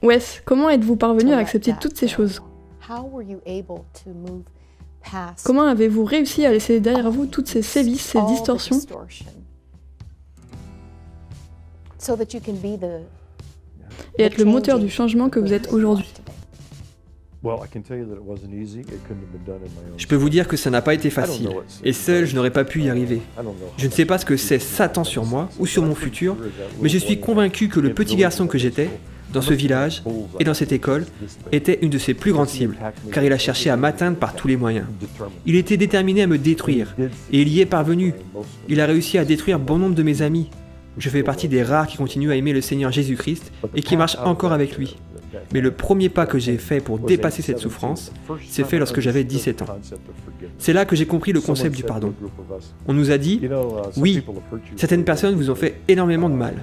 Wes, comment êtes-vous parvenu à accepter toutes ces choses? Comment avez-vous réussi à laisser derrière vous toutes ces sévices, ces distorsions? Et être le moteur du changement que vous êtes aujourd'hui. Je peux vous dire que ça n'a pas été facile, et seul je n'aurais pas pu y arriver. Je ne sais pas ce que c'est Satan sur moi ou sur mon futur, mais je suis convaincu que le petit garçon que j'étais, dans ce village et dans cette école, était une de ses plus grandes cibles, car il a cherché à m'atteindre par tous les moyens. Il était déterminé à me détruire, et il y est parvenu. Il a réussi à détruire bon nombre de mes amis. Je fais partie des rares qui continuent à aimer le Seigneur Jésus-Christ et qui marchent encore avec lui. Mais le premier pas que j'ai fait pour dépasser cette souffrance, s'est fait lorsque j'avais 17 ans. C'est là que j'ai compris le concept du pardon. On nous a dit, oui, certaines personnes vous ont fait énormément de mal.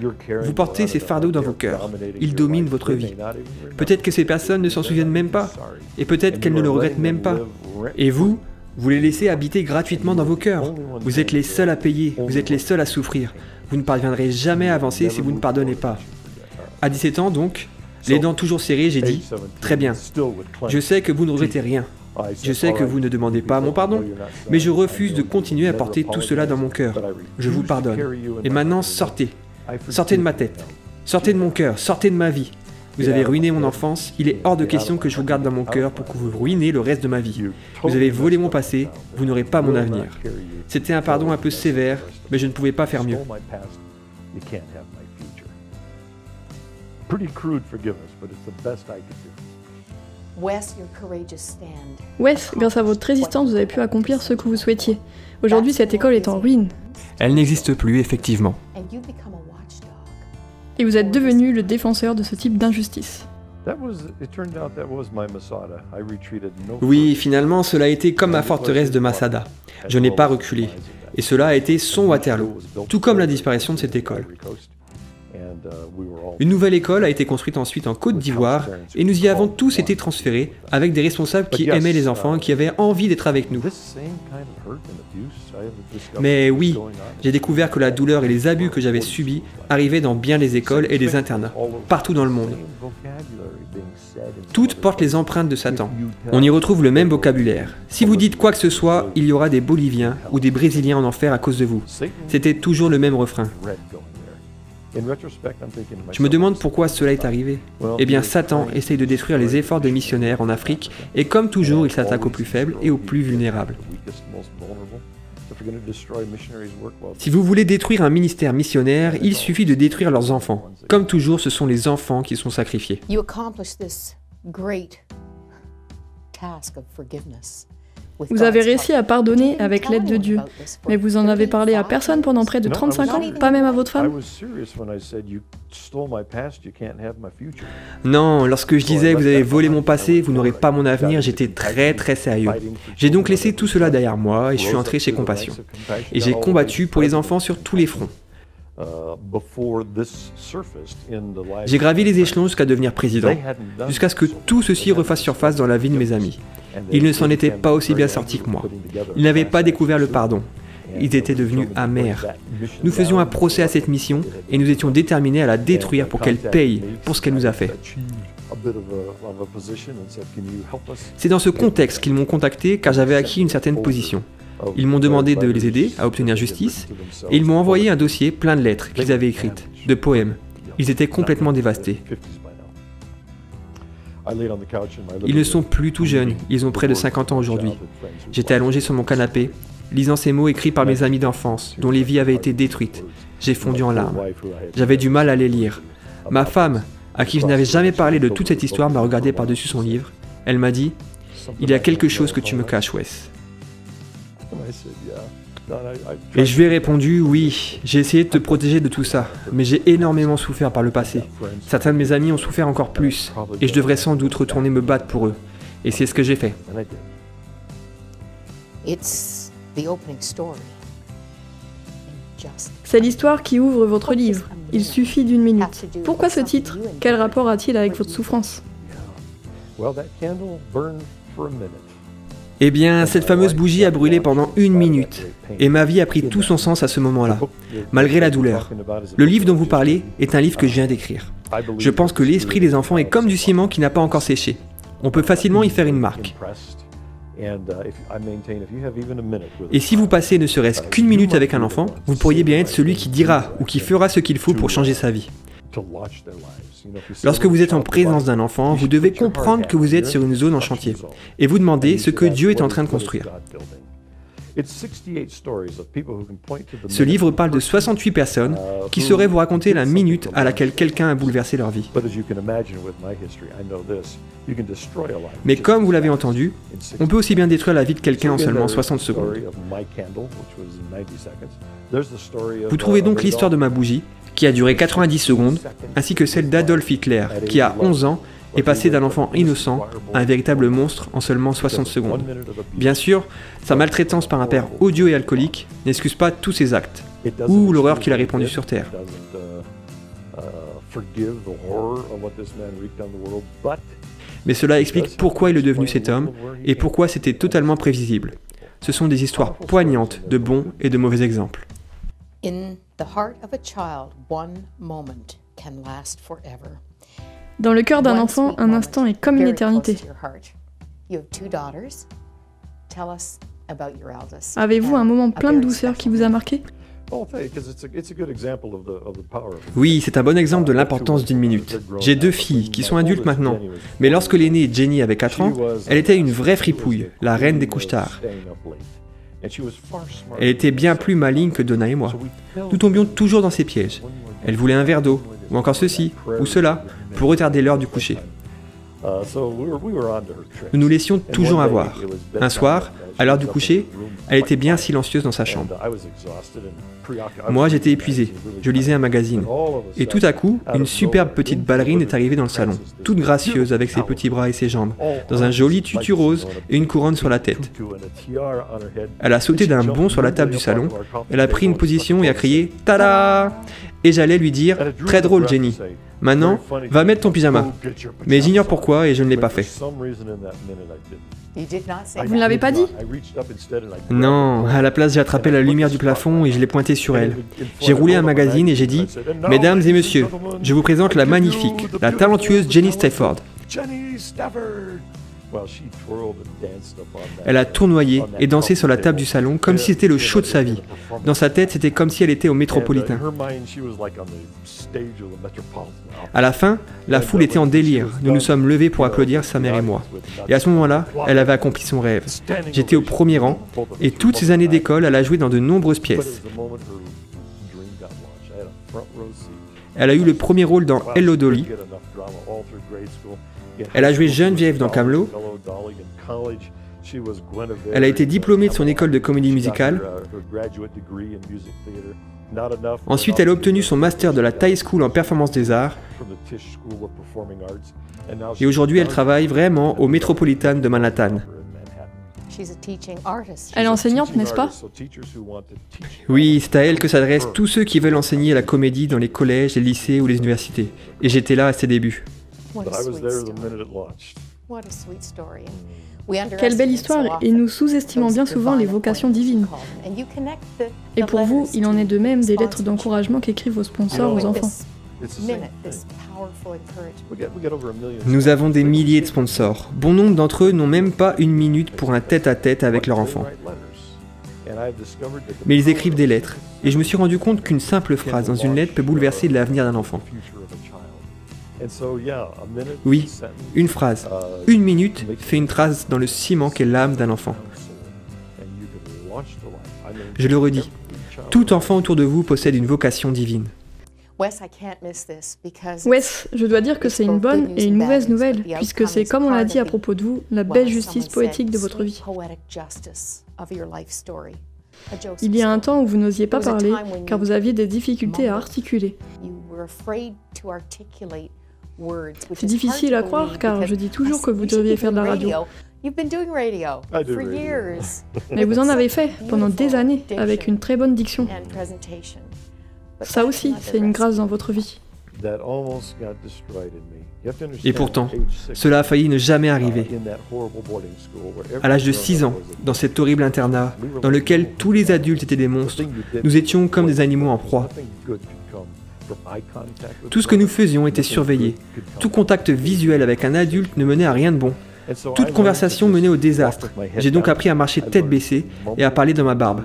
Vous portez ces fardeaux dans vos cœurs. Ils dominent votre vie. Peut-être que ces personnes ne s'en souviennent même pas. Et peut-être qu'elles ne le regrettent même pas. Et vous les laissez habiter gratuitement dans vos cœurs. Vous êtes les seuls à payer. Vous êtes les seuls à souffrir. Vous ne parviendrez jamais à avancer si vous ne pardonnez pas. À 17 ans donc, les dents toujours serrées, j'ai dit, très bien, je sais que vous ne regrettez rien. Je sais que vous ne demandez pas mon pardon, mais je refuse de continuer à porter tout cela dans mon cœur. Je vous pardonne. Et maintenant, sortez. Sortez de ma tête. Sortez de mon cœur. Sortez de ma vie. Vous avez ruiné mon enfance. Il est hors de question que je vous garde dans mon cœur pour que vous ruinez le reste de ma vie. Vous avez volé mon passé. Vous n'aurez pas mon avenir. C'était un pardon un peu sévère, mais je ne pouvais pas faire mieux. Wes, grâce à votre résistance, vous avez pu accomplir ce que vous souhaitiez. Aujourd'hui, cette école est en ruine. Elle n'existe plus, effectivement. Et vous êtes devenu le défenseur de ce type d'injustice. Oui, finalement, cela a été comme ma forteresse de Masada. Je n'ai pas reculé. Et cela a été son Waterloo, tout comme la disparition de cette école. Une nouvelle école a été construite ensuite en Côte d'Ivoire et nous y avons tous été transférés avec des responsables qui aimaient les enfants et qui avaient envie d'être avec nous. Mais oui, j'ai découvert que la douleur et les abus que j'avais subis arrivaient dans bien les écoles et les internats, partout dans le monde. Toutes portent les empreintes de Satan. On y retrouve le même vocabulaire. Si vous dites quoi que ce soit, il y aura des Boliviens ou des Brésiliens en enfer à cause de vous. C'était toujours le même refrain. Je me demande pourquoi cela est arrivé. Eh bien, Satan essaye de détruire les efforts des missionnaires en Afrique, et comme toujours, il s'attaque aux plus faibles et aux plus vulnérables. Si vous voulez détruire un ministère missionnaire, il suffit de détruire leurs enfants. Comme toujours, ce sont les enfants qui sont sacrifiés. Vous avez réussi à pardonner avec l'aide de Dieu, mais vous en avez parlé à personne pendant près de 35 ans, pas même à votre femme? Non, lorsque je disais « vous avez volé mon passé, vous n'aurez pas mon avenir », j'étais très sérieux. J'ai donc laissé tout cela derrière moi et je suis entré chez Compassion. Et j'ai combattu pour les enfants sur tous les fronts. J'ai gravi les échelons jusqu'à devenir président, jusqu'à ce que tout ceci refasse surface dans la vie de mes amis. Ils ne s'en étaient pas aussi bien sortis que moi. Ils n'avaient pas découvert le pardon. Ils étaient devenus amers. Nous faisions un procès à cette mission et nous étions déterminés à la détruire pour qu'elle paye pour ce qu'elle nous a fait. C'est dans ce contexte qu'ils m'ont contacté car j'avais acquis une certaine position. Ils m'ont demandé de les aider à obtenir justice et ils m'ont envoyé un dossier plein de lettres qu'ils avaient écrites, de poèmes. Ils étaient complètement dévastés. Ils ne sont plus tout jeunes, ils ont près de 50 ans aujourd'hui. J'étais allongé sur mon canapé, lisant ces mots écrits par mes amis d'enfance, dont les vies avaient été détruites. J'ai fondu en larmes. J'avais du mal à les lire. Ma femme, à qui je n'avais jamais parlé de toute cette histoire, m'a regardé par-dessus son livre. Elle m'a dit « Il y a quelque chose que tu me caches, Wes. » Et je lui ai répondu, oui, j'ai essayé de te protéger de tout ça, mais j'ai énormément souffert par le passé. Certains de mes amis ont souffert encore plus, et je devrais sans doute retourner me battre pour eux. Et c'est ce que j'ai fait. C'est l'histoire qui ouvre votre livre. Il suffit d'une minute. Pourquoi ce titre? Quel rapport a-t-il avec votre souffrance? Eh bien, cette fameuse bougie a brûlé pendant 1 minute, et ma vie a pris tout son sens à ce moment-là, malgré la douleur. Le livre dont vous parlez est un livre que je viens d'écrire. Je pense que l'esprit des enfants est comme du ciment qui n'a pas encore séché. On peut facilement y faire une marque. Et si vous passez ne serait-ce qu'une minute avec un enfant, vous pourriez bien être celui qui dira ou qui fera ce qu'il faut pour changer sa vie. Lorsque vous êtes en présence d'un enfant, vous devez comprendre que vous êtes sur une zone en chantier et vous demandez ce que Dieu est en train de construire. Ce livre parle de 68 personnes qui sauraient vous raconter la minute à laquelle quelqu'un a bouleversé leur vie. Mais comme vous l'avez entendu, on peut aussi bien détruire la vie de quelqu'un en seulement 60 secondes. Vous trouvez donc l'histoire de ma bougie, qui a duré 90 secondes, ainsi que celle d'Adolf Hitler, qui à 11 ans est passé d'un enfant innocent à un véritable monstre en seulement 60 secondes. Bien sûr, sa maltraitance par un père odieux et alcoolique n'excuse pas tous ses actes, ou l'horreur qu'il a répandue sur Terre. Mais cela explique pourquoi il est devenu cet homme, et pourquoi c'était totalement prévisible. Ce sont des histoires poignantes de bons et de mauvais exemples. Dans le cœur d'un enfant, un instant est comme une éternité. Avez-vous un moment plein de douceur qui vous a marqué? Oui, c'est un bon exemple de l'importance d'une minute. J'ai 2 filles qui sont adultes maintenant, mais lorsque l'aînée Jenny avait 4 ans, elle était une vraie fripouille, la reine des couches tard. Elle était bien plus maligne que Donna et moi. Nous tombions toujours dans ses pièges. Elle voulait un verre d'eau, ou encore ceci, ou cela, pour retarder l'heure du coucher. Nous nous laissions toujours avoir. Un soir, à l'heure du coucher, elle était bien silencieuse dans sa chambre. Moi, j'étais épuisé. Je lisais un magazine. Et tout à coup, une superbe petite ballerine est arrivée dans le salon, toute gracieuse avec ses petits bras et ses jambes, dans un joli tutu rose et une couronne sur la tête. Elle a sauté d'un bond sur la table du salon, elle a pris une position et a crié « Tada !» Et j'allais lui dire « Très drôle, Jenny. Maintenant, va mettre ton pyjama. » Mais j'ignore pourquoi et je ne l'ai pas fait. Vous ne l'avez pas dit? Non, à la place j'ai attrapé la lumière du plafond et je l'ai pointée sur elle. J'ai roulé un magazine et j'ai dit « Mesdames et messieurs, je vous présente la magnifique, la talentueuse Jenny Stafford. » Elle a tournoyé et dansé sur la table du salon comme si c'était le show de sa vie. Dans sa tête, c'était comme si elle était au Métropolitain. À la fin, la foule était en délire. Nous nous sommes levés pour applaudir, sa mère et moi. Et à ce moment-là, elle avait accompli son rêve. J'étais au premier rang, et toutes ces années d'école, elle a joué dans de nombreuses pièces. Elle a eu le premier rôle dans Hello Dolly. Elle a joué Geneviève dans Camelot. Elle a été diplômée de son école de comédie musicale. Ensuite, elle a obtenu son master de la Tisch School en performance des arts. Et aujourd'hui, elle travaille vraiment au Metropolitan de Manhattan. Elle est enseignante, n'est-ce pas? Oui, c'est à elle que s'adressent tous ceux qui veulent enseigner la comédie dans les collèges, les lycées ou les universités. Et j'étais là à ses débuts. Quelle belle histoire, et nous sous-estimons bien souvent les vocations divines. Et pour vous, il en est de même des lettres d'encouragement qu'écrivent vos sponsors aux enfants. Nous avons des milliers de sponsors. Bon nombre d'entre eux n'ont même pas une minute pour un tête-à-tête avec leur enfant. Mais ils écrivent des lettres, et je me suis rendu compte qu'une simple phrase dans une lettre peut bouleverser l'avenir d'un enfant. Oui, une phrase, une minute fait une trace dans le ciment qu'est l'âme d'un enfant. Je le redis, tout enfant autour de vous possède une vocation divine. Wes, je dois dire que c'est une bonne et une mauvaise nouvelle, puisque c'est, comme on l'a dit à propos de vous, la belle justice poétique de votre vie. Il y a un temps où vous n'osiez pas parler, car vous aviez des difficultés à articuler. C'est difficile à croire, car je dis toujours que vous devriez faire de la radio. Mais vous en avez fait pendant des années, avec une très bonne diction. Ça aussi, c'est une grâce dans votre vie. Et pourtant, cela a failli ne jamais arriver. À l'âge de 6 ans, dans cet horrible internat, dans lequel tous les adultes étaient des monstres, nous étions comme des animaux en proie. Tout ce que nous faisions était surveillé. Tout contact visuel avec un adulte ne menait à rien de bon. Toute conversation menait au désastre. J'ai donc appris à marcher tête baissée et à parler dans ma barbe.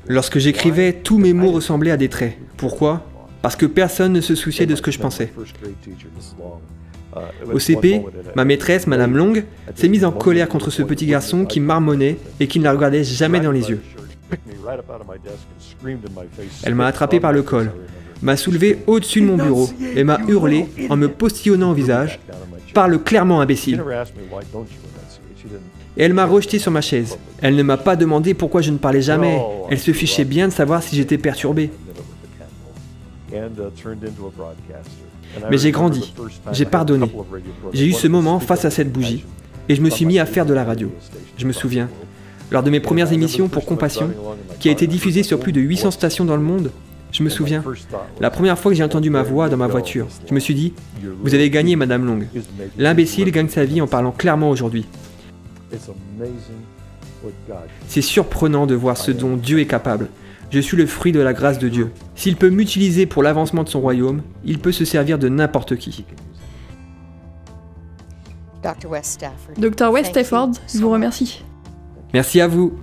Lorsque j'écrivais, tous mes mots ressemblaient à des traits. Pourquoi? Parce que personne ne se souciait de ce que je pensais. Au CP, ma maîtresse, Madame Long, s'est mise en colère contre ce petit garçon qui marmonnait et qui ne la regardait jamais dans les yeux. Elle m'a attrapé par le col, m'a soulevé au-dessus de mon bureau et m'a hurlé en me postillonnant au visage « Parle clairement, imbécile !» Et elle m'a rejeté sur ma chaise. Elle ne m'a pas demandé pourquoi je ne parlais jamais. Elle se fichait bien de savoir si j'étais perturbé. Mais j'ai grandi, j'ai pardonné. J'ai eu ce moment face à cette bougie, et je me suis mis à faire de la radio. Je me souviens, lors de mes premières émissions pour Compassion, qui a été diffusée sur plus de 800 stations dans le monde, je me souviens, la première fois que j'ai entendu ma voix dans ma voiture, je me suis dit, vous avez gagné, Madame Long. L'imbécile gagne sa vie en parlant clairement aujourd'hui. C'est surprenant de voir ce dont Dieu est capable. Je suis le fruit de la grâce de Dieu. S'il peut m'utiliser pour l'avancement de son royaume, il peut se servir de n'importe qui. Dr. Wes Stafford, je vous remercie. Merci à vous.